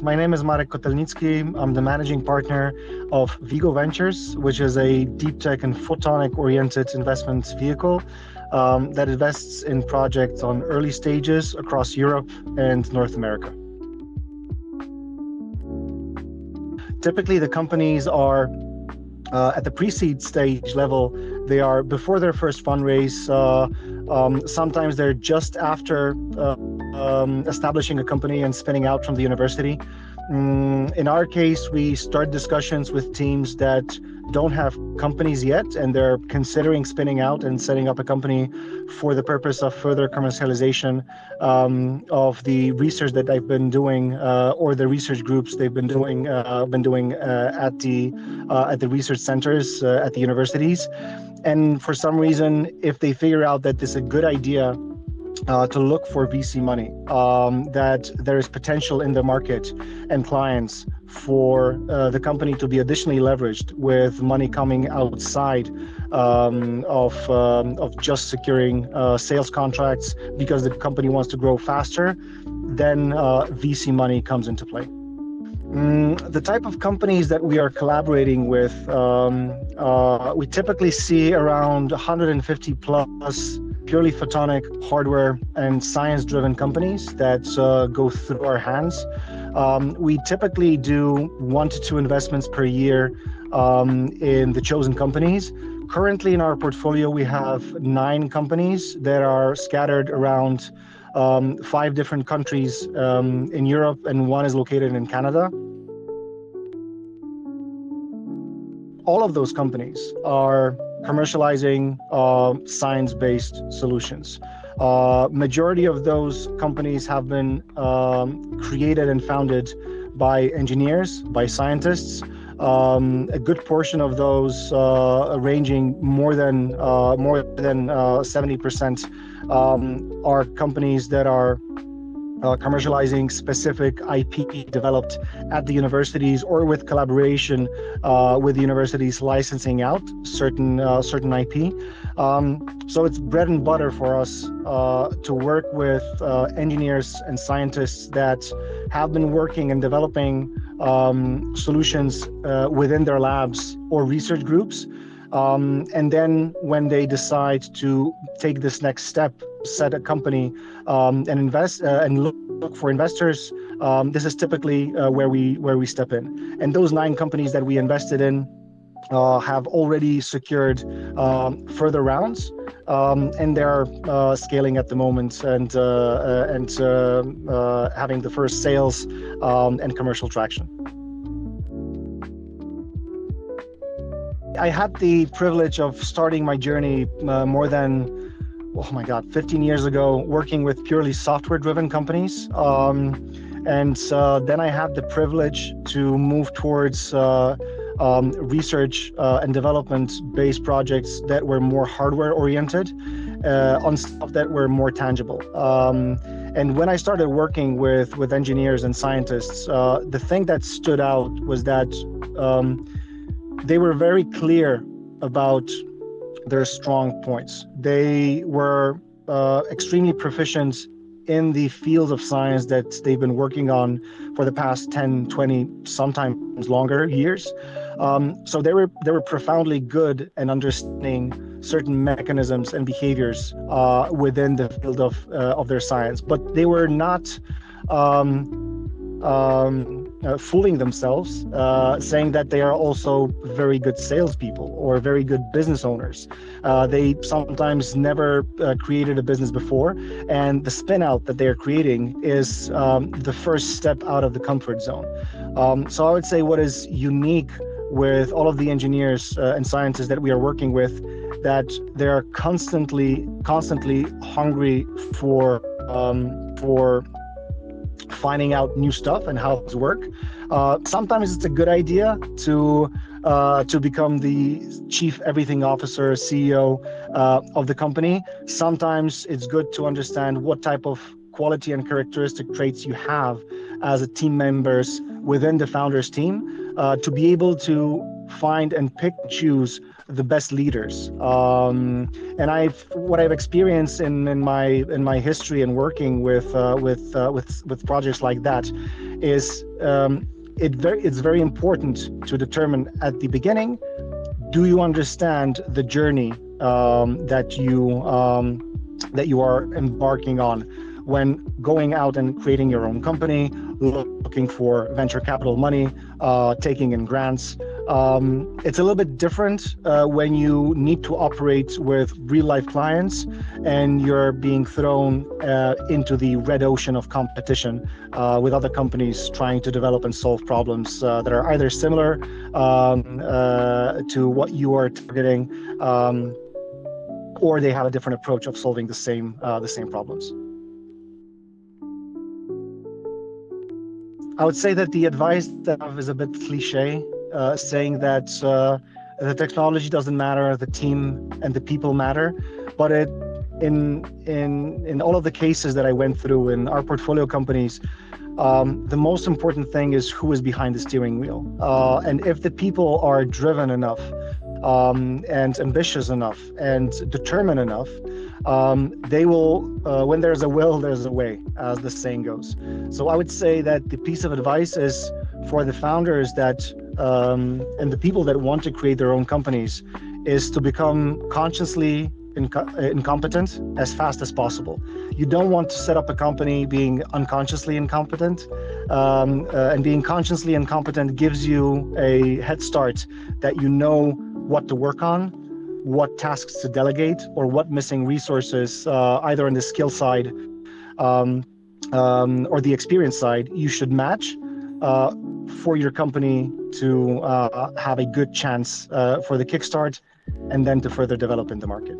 My name is Marek Kotelnicki. I'm the managing partner of VIGO Ventures, which is a deep tech and photonic-oriented investment vehicle that invests in projects on early stages across Europe and North America. Typically, the companies are at the pre-seed stage level. They are before their first fundraise. Sometimes they're just after establishing a company and spinning out from the university. In our case, we start discussions with teams that don't have companies yet, and they're considering spinning out and setting up a company for the purpose of further commercialization of the research that they've been doing, or the research groups they've been doing at the research centers at the universities. And for some reason, if they figure out that this is a good idea to look for VC money, that there is potential in the market and clients for the company to be additionally leveraged with money coming outside of just securing sales contracts because the company wants to grow faster, then VC money comes into play. The type of companies that we are collaborating with, we typically see around 150 plus purely photonic hardware and science-driven companies that go through our hands. We typically do 1 to 2 investments per year in the chosen companies. Currently in our portfolio, we have 9 companies that are scattered around 5 different countries in Europe, and 1 is located in Canada. All of those companies are commercializing science-based solutions. Majority of those companies have been created and founded by engineers, by scientists. A good portion of those, ranging more than 70%, are companies that are commercializing specific IP developed at the universities or with collaboration with the universities licensing out certain IP. So it's bread and butter for us to work with engineers and scientists that have been working and developing solutions within their labs or research groups. And then when they decide to take this next step, set a company and invest and look for investors, this is typically where we step in. And those 9 companies that we invested in have already secured further rounds, and they're scaling at the moment and having the first sales and commercial traction. I had the privilege of starting my journey more than 15 years ago, working with purely software-driven companies. And then I had the privilege to move towards research and development-based projects that were more hardware-oriented, on stuff that were more tangible. And when I started working with engineers and scientists, the thing that stood out was that they were very clear about their strong points. They were extremely proficient in the fields of science that they've been working on for the past 10, 20, sometimes longer years. So they were profoundly good at understanding certain mechanisms and behaviors within the field of their science, but they were not fooling themselves, saying that they are also very good salespeople or very good business owners. They sometimes never created a business before, and the spin out that they are creating is the first step out of the comfort zone. So I would say what is unique with all of the engineers and scientists that we are working with, that they are constantly hungry for finding out new stuff and how to work. Sometimes it's a good idea to become the chief everything officer, CEO of the company. Sometimes it's good to understand what type of quality and characteristic traits you have as a team members within the founders team, to be able to find and pick, choose the best leaders. And what I've experienced in my history and working with projects like that is it's very important to determine at the beginning, do you understand the journey that you are embarking on when going out and creating your own company, looking for venture capital money, taking in grants. It's a little bit different when you need to operate with real life clients and you're being thrown into the red ocean of competition with other companies trying to develop and solve problems that are either similar to what you are targeting, or they have a different approach of solving the same problems. I would say that the advice that I have is a bit cliche, saying that the technology doesn't matter, the team and the people matter, but in all of the cases that I went through in our portfolio companies, the most important thing is who is behind the steering wheel, and if the people are driven enough, and ambitious enough and determined enough, they will, when there's a will, there's a way, as the saying goes. So I would say that the piece of advice is for the founders that, and the people that want to create their own companies, is to become consciously incompetent as fast as possible. You don't want to set up a company being unconsciously incompetent, and being consciously incompetent gives you a head start that you know what to work on, what tasks to delegate, or what missing resources, either on the skill side or the experience side, you should match for your company to have a good chance for the kickstart and then to further develop in the market.